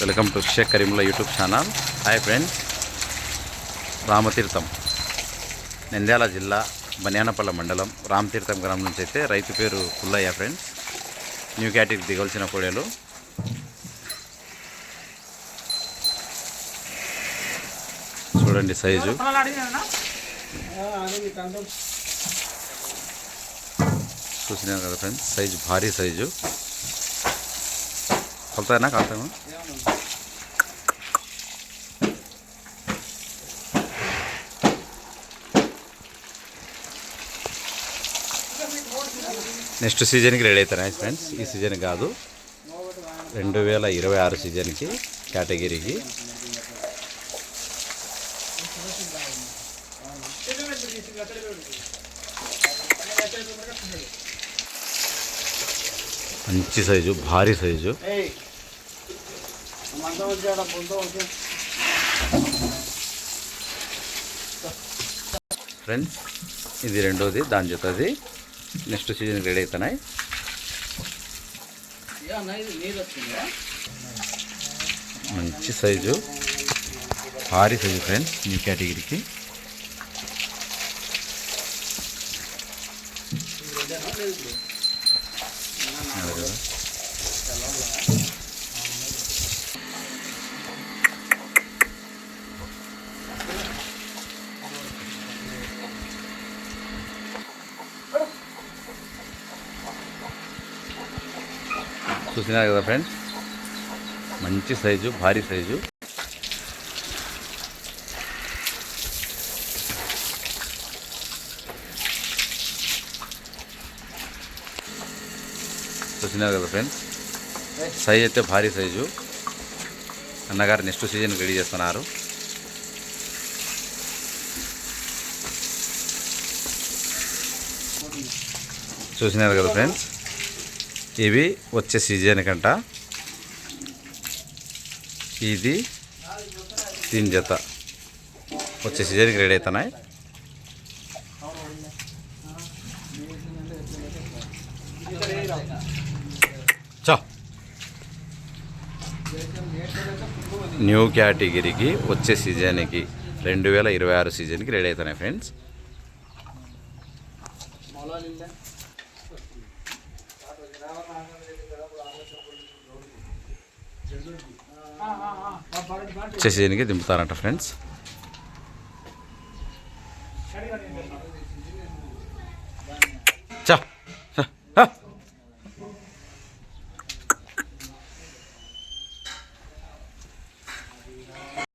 Welcome to Shaik Kareemulla YouTube channel. Hi friends, Ramatheertham Nandyal జిల్లా బనియానపల్ల మండలం రామతీర్థం గ్రామం నుంచి అయితే రైతు పేరు పుల్లయ్య ఫ్రెండ్స్. న్యూ కేటగిరీ దిగవలసిన కోడేలు. చూడండి సైజు, చూసినారు కదా ఫ్రెండ్స్, సైజు భారీ సైజు. కలుతాయనా కాలుతామా? నెక్స్ట్ సీజన్కి రెడీ అవుతాయి ఫ్రెండ్స్. ఈ సీజన్ కాదు, 2026 సీజన్కి కేటగిరీకి. మంచి సైజు, భారీ సైజు. ఫ్రెండ్స్ ఇది రెండోది, దాని జతది నెక్స్ట్ సీజన్ రెడీ అవుతున్నాయి. మంచి సైజు, భారీ సైజు ఫ్రెండ్స్ ఈ కేటగిరీకి. చూసినారు కదా ఫ్రెండ్స్, మంచి సైజు, భారీ సైజు. చూసినారు కదా ఫ్రెండ్స్, సైజ్ అయితే భారీ సైజు. అన్నగారు నెక్స్ట్ సీజన్ రెడీ చేస్తున్నారు. చూసినారు కదా ఫ్రెండ్స్, ఇవి వచ్చే సీజన్ కంట. ఇది దీని జత వచ్చే సీజన్కి రెడీ అవుతున్నాయి. న్యూ కేటగిరీకి వచ్చే సీజన్కి 2026 సీజన్కి రెడీ అవుతున్నాయి ఫ్రెండ్స్. వచ్చే సీజన్కి దింపుతారంట ఫ్రెండ్స్.